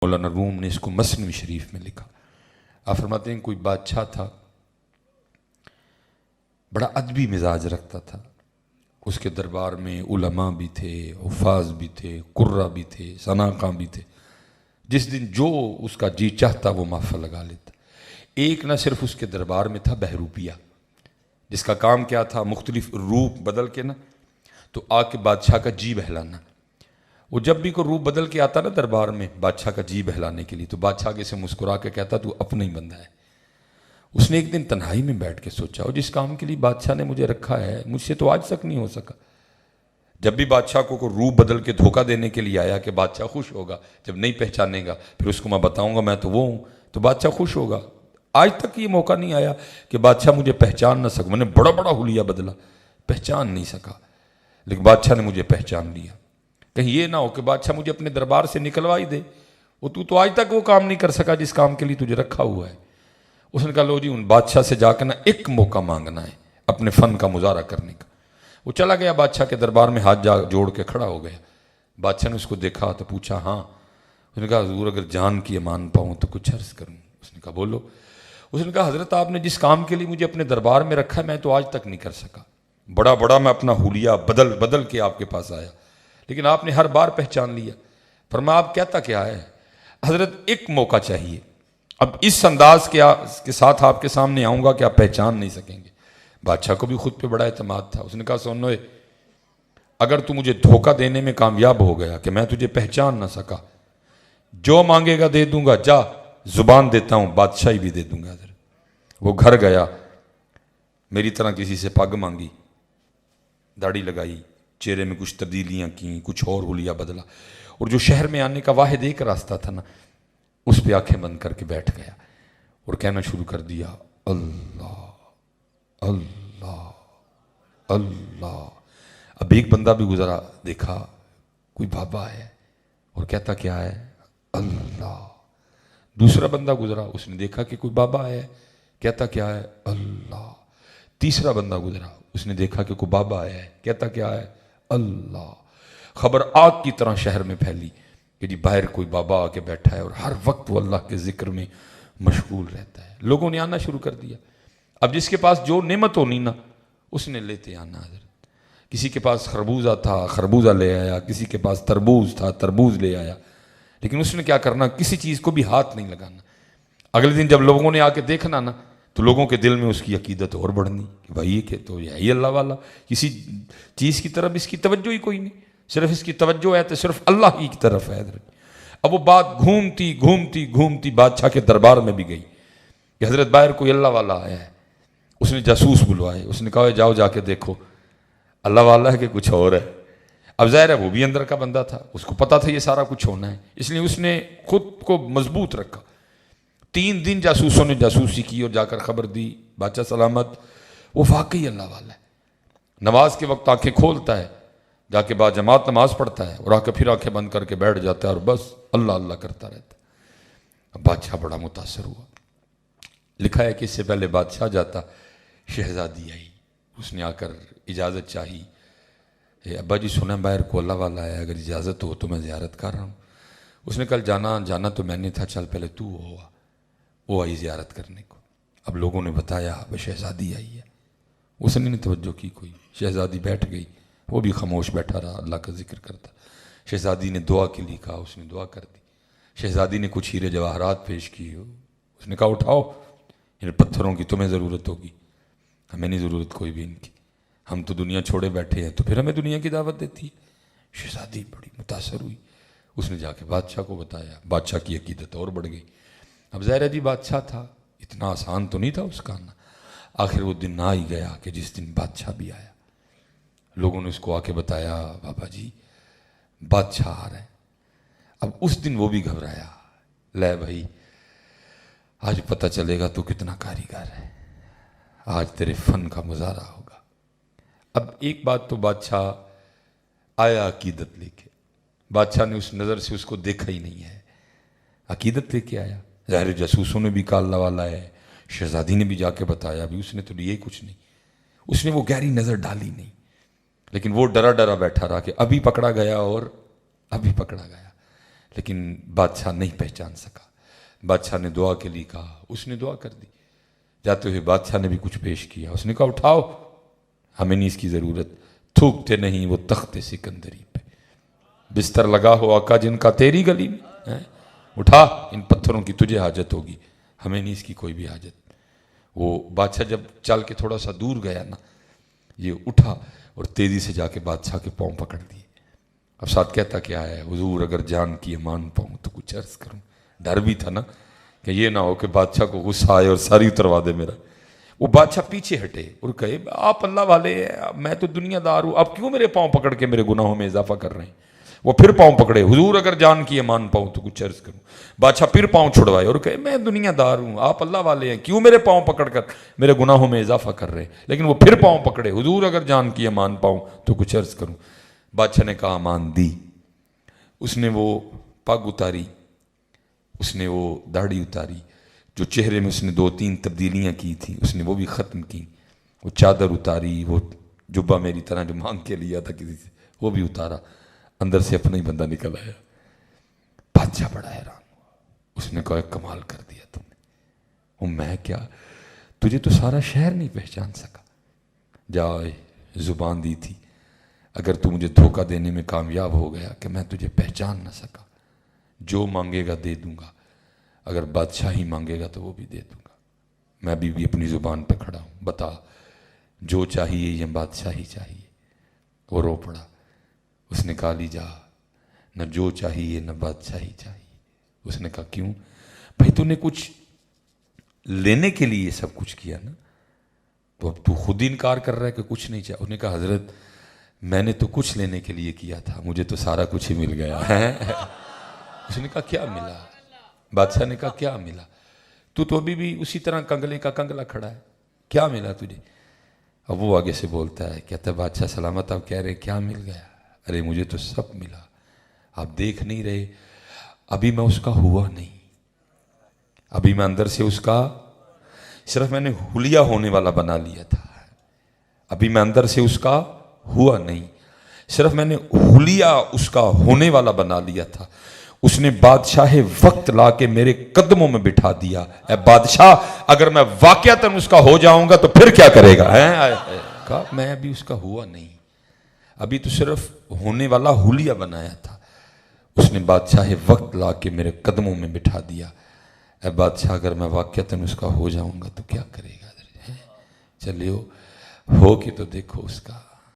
مولانا روم نے اس کو مسنوی شریف میں لکھا۔ آپ فرماتے ہیں کوئی بادشاہ تھا، بڑا ادبی مزاج رکھتا تھا، اس کے دربار میں علماء بھی تھے، حفاظ بھی تھے، قراء بھی تھے، سناقاں بھی تھے۔ جس دن جو اس کا جی چاہتا وہ محفل لگا لیتا۔ ایک نہ صرف اس کے دربار میں تھا بہروپیہ، جس کا کام کیا تھا، مختلف روپ بدل کے نا تو آ کے بادشاہ کا جی بہلانا۔ وہ جب بھی کوئی روپ بدل کے آتا نا دربار میں بادشاہ کا جی بہلانے کے لیے، تو بادشاہ کے سے مسکرا کے کہتا تو اپنا ہی بندہ ہے۔ اس نے ایک دن تنہائی میں بیٹھ کے سوچا، اور جس کام کے لیے بادشاہ نے مجھے رکھا ہے مجھ سے تو آج تک نہیں ہو سکا۔ جب بھی بادشاہ کو کوئی روپ بدل کے دھوکہ دینے کے لیے آیا کہ بادشاہ خوش ہوگا، جب نہیں پہچانے گا پھر اس کو میں بتاؤں گا میں تو وہ ہوں تو بادشاہ خوش ہوگا۔ آج تک یہ موقع نہیں آیا کہ بادشاہ مجھے پہچان نہ سکا۔ میں نے بڑا بڑا حلیہ بدلا، پہچان نہیں سکا، لیکن بادشاہ نے مجھے پہچان لیا۔ کہیں یہ نہ ہو کہ بادشاہ مجھے اپنے دربار سے نکلوا ہی دے، وہ تو آج تک وہ کام نہیں کر سکا جس کام کے لیے تجھے رکھا ہوا ہے۔ اس نے کہا لو جی ان بادشاہ سے جا کے نا ایک موقع مانگنا ہے اپنے فن کا مظاہرہ کرنے کا۔ وہ چلا گیا بادشاہ کے دربار میں، ہاتھ جوڑ کے کھڑا ہو گیا۔ بادشاہ نے اس کو دیکھا تو پوچھا ہاں؟ اس نے کہا حضور اگر جان کی امان پاؤں تو کچھ عرض کروں۔ اس نے کہا بولو۔ اس نے کہا حضرت آپ نے جس کام کے لیے مجھے اپنے دربار میں رکھا ہے میں تو آج تک نہیں کر سکا۔ بڑا بڑا میں اپنا حلیہ بدل کے آپ کے پاس آیا، لیکن آپ نے ہر بار پہچان لیا۔ فرمایا آپ کہتا کیا ہے؟ حضرت ایک موقع چاہیے، اب اس انداز کے ساتھ آپ کے سامنے آؤں گا کہ آپ پہچان نہیں سکیں گے۔ بادشاہ کو بھی خود پہ بڑا اعتماد تھا۔ اس نے کہا سنو، اگر تو مجھے دھوکہ دینے میں کامیاب ہو گیا کہ میں تجھے پہچان نہ سکا، جو مانگے گا دے دوں گا، جا زبان دیتا ہوں بادشاہی بھی دے دوں گا۔ حضرت وہ گھر گیا، میری طرح کسی سے پگ مانگی، داڑھی لگائی، چہرے میں کچھ تبدیلیاں کیں، کچھ اور حلیہ بدلا، اور جو شہر میں آنے کا واحد ایک راستہ تھا نا اس پہ آنکھیں بند کر کے بیٹھ گیا اور کہنا شروع کر دیا اللہ اللہ اللہ۔ اب ایک بندہ بھی گزرا، دیکھا کوئی بابا ہے اور کہتا کیا ہے اللہ۔ دوسرا بندہ گزرا، اس نے دیکھا کہ کوئی بابا ہے، کہتا کیا ہے اللہ۔ تیسرا بندہ گزرا، اس نے دیکھا کہ کوئی بابا ہے، کہتا کیا ہے اللہ۔ خبر آگ کی طرح شہر میں پھیلی کہ جی باہر کوئی بابا آ کے بیٹھا ہے اور ہر وقت وہ اللہ کے ذکر میں مشغول رہتا ہے۔ لوگوں نے آنا شروع کر دیا۔ اب جس کے پاس جو نعمت ہونی نا اس نے لیتے آنا۔ حضرت کسی کے پاس خربوزہ تھا، خربوزہ لے آیا، کسی کے پاس تربوز تھا، تربوز لے آیا، لیکن اس نے کیا کرنا، کسی چیز کو بھی ہاتھ نہیں لگانا۔ اگلے دن جب لوگوں نے آ کے دیکھنا نا تو لوگوں کے دل میں اس کی عقیدت اور بڑھنی کہ بھائی یہ کہ تو یہ ہی اللہ والا، کسی چیز کی طرف اس کی توجہ ہی کوئی نہیں، صرف اس کی توجہ ہے تو صرف اللہ ہی کی طرف ہے۔ حضرت اب وہ بات گھومتی گھومتی گھومتی بادشاہ کے دربار میں بھی گئی کہ حضرت باہر کوئی اللہ والا آیا ہے۔ اس نے جاسوس بلوائے، اس نے کہا جاؤ جا کے دیکھو اللہ والا ہے کہ کچھ اور ہے۔ اب ظاہر ہے وہ بھی اندر کا بندہ تھا، اس کو پتا تھا یہ سارا کچھ ہونا ہے، اس لیے اس نے خود کو مضبوط رکھا۔ 3 دن جاسوسوں نے جاسوسی کی اور جا کر خبر دی بادشاہ سلامت وہ واقعی اللہ والا ہے۔ نماز کے وقت آنکھیں کھولتا ہے، جا کے بعد جماعت نماز پڑھتا ہے اور آ کے پھر آنکھیں بند کر کے بیٹھ جاتا ہے اور بس اللہ اللہ کرتا رہتا ہے۔ اب بادشاہ بڑا متاثر ہوا۔ لکھا ہے کہ اس سے پہلے بادشاہ جاتا شہزادی آئی، اس نے آ کر اجازت چاہی، ابا جی سنا باہر کو اللہ والا ہے، اگر اجازت ہو تو میں زیارت کر رہا ہوں۔ اس نے کل جانا تو میں نے تھا، چل پہلے تو ہوا۔ وہ آئی زیارت کرنے کو۔ اب لوگوں نے بتایا وہ شہزادی آئی ہے، اس نے نہیں توجہ کی کوئی۔ شہزادی بیٹھ گئی، وہ بھی خاموش بیٹھا رہا، اللہ کا ذکر کرتا۔ شہزادی نے دعا کے لیے کہا، اس نے دعا کر دی۔ شہزادی نے کچھ ہیرے جواہرات پیش کیے، اس نے کہا اٹھاؤ، ان پتھروں کی تمہیں ضرورت ہوگی، ہمیں نہیں ضرورت کوئی بھی ان کی، ہم تو دنیا چھوڑے بیٹھے ہیں تو پھر ہمیں دنیا کی دعوت دیتی ہے۔ شہزادی بڑی متاثر ہوئی، اس نے جا کے بادشاہ کو بتایا، بادشاہ کی عقیدت اور بڑھ گئی۔ اب ظاہر ہے جی بادشاہ تھا، اتنا آسان تو نہیں تھا اس کا آنا۔ آخر وہ دن آ ہی گیا کہ جس دن بادشاہ بھی آیا۔ لوگوں نے اس کو آ کے بتایا بابا جی بادشاہ آ رہا ہے۔ اب اس دن وہ بھی گھبرایا، لے بھائی آج پتہ چلے گا تو کتنا کاریگر ہے، آج تیرے فن کا مظاہرہ ہوگا۔ اب ایک بات تو بادشاہ آیا عقیدت لے کے، بادشاہ نے اس نظر سے اس کو دیکھا ہی نہیں ہے، عقیدت لے کے آیا۔ ظاہر جاسوسوں نے بھی کہا اللہ والا ہے، شہزادی نے بھی جا کے بتایا، ابھی اس نے تو لیے کچھ نہیں، اس نے وہ گہری نظر ڈالی نہیں، لیکن وہ ڈرا ڈرا بیٹھا رہا کہ ابھی پکڑا گیا اور ابھی پکڑا گیا۔ لیکن بادشاہ نہیں پہچان سکا. بادشاہ نے دعا کے لیے کہا, اس نے دعا کر دی. جاتے ہوئے بادشاہ نے بھی کچھ پیش کیا, اس نے کہا اٹھاؤ, ہمیں نہیں اس کی ضرورت. تھوکتے نہیں وہ تخت سکندری پہ, بستر لگا ہو آقا جن کا تیری گلی میں, اٹھا, ان پتھروں کی تجھے حاجت ہوگی, ہمیں نہیں اس کی کوئی بھی حاجت. وہ بادشاہ جب چل کے تھوڑا سا دور گیا نا, یہ اٹھا اور تیزی سے جا کے بادشاہ کے پاؤں پکڑ دیے. اب ساتھ کہتا کیا ہے, حضور اگر جان کی امان پاؤں تو کچھ عرض کروں. ڈر بھی تھا نا کہ یہ نہ ہو کہ بادشاہ کو غصہ آئے اور ساری اتروا دے میرا. وہ بادشاہ پیچھے ہٹے اور کہے آپ اللہ والے ہیں, میں تو دنیا دار ہوں, اب کیوں میرے پاؤں پکڑ کے میرے گناہوں میں اضافہ کر رہے ہیں. وہ پھر پاؤں پکڑے, حضور اگر جان کی امان پاؤں تو کچھ عرض کروں. بادشاہ پھر پاؤں چھڑوائے اور کہے میں دنیا دار ہوں, آپ اللہ والے ہیں, کیوں میرے پاؤں پکڑ کر میرے گناہوں میں اضافہ کر رہے ہیں. لیکن وہ پھر پاؤں پکڑے, حضور اگر جان کی امان پاؤں تو کچھ عرض کروں. بادشاہ نے کہا امان دی. اس نے وہ پگ اتاری, اس نے وہ داڑھی اتاری, جو چہرے میں اس نے 2-3 تبدیلیاں کی تھیں اس نے وہ بھی ختم کی. وہ چادر اتاری, وہ جبہ میری طرح جو مانگ کے لیا تھا کسی سے وہ بھی اتارا. اندر سے اپنا ہی بندہ نکل آیا. بادشاہ بڑا حیران ہوا. اس نے کہا کمال کر دیا تم نے. وہ میں کیا, تجھے تو سارا شہر نہیں پہچان سکا. جائے زبان دی تھی, اگر تو مجھے دھوکہ دینے میں کامیاب ہو گیا کہ میں تجھے پہچان نہ سکا, جو مانگے گا دے دوں گا, اگر بادشاہی مانگے گا تو وہ بھی دے دوں گا. میں بھی اپنی زبان پہ کھڑا ہوں, بتا جو چاہیے یا بادشاہی چاہیے. وہ رو پڑا. اس نے کہا لی جا, نہ جو چاہیے نہ بادشاہی چاہیے. اس نے کہا کیوں بھائی, تو نے کچھ لینے کے لیے یہ سب کچھ کیا نا, تو اب تو خود انکار کر رہا ہے کہ کچھ نہیں چاہیے. اس نے کہا حضرت میں نے تو کچھ لینے کے لیے کیا تھا, مجھے تو سارا کچھ ہی مل گیا ہے. اس نے کہا کیا ملا؟ بادشاہ نے کہا کیا ملا؟ تو ابھی بھی اسی طرح کنگلے کا کنگلا کھڑا ہے, کیا ملا تجھے؟ اب وہ آگے سے بولتا ہے, کہتا ہے بادشاہ سلامت, آپ کہہ رہے کیا مل گیا؟ ارے مجھے تو سب ملا, آپ دیکھ نہیں رہے, ابھی میں اس کا ہوا نہیں, ابھی میں اندر سے اس کا صرف میں نے حلیہ ہونے والا بنا لیا تھا, ابھی میں اندر سے اس کا ہوا نہیں, صرف میں نے حلیہ اس کا ہونے والا بنا لیا تھا. اس نے بادشاہ وقت لا کے میرے قدموں میں بٹھا دیا. اے بادشاہ اگر میں واقعتاً اس کا ہو جاؤں گا تو پھر کیا کرے گا؟ کہا میں ابھی اس کا ہوا نہیں, ابھی تو صرف ہونے والا حلیہ بنایا تھا. اس نے بادشاہ وقت لا کے میرے قدموں میں بٹھا دیا. اے بادشاہ اگر میں واقعتاً اس کا ہو جاؤں گا تو کیا کرے گا؟ چلیو ہو کے تو دیکھو اس کا.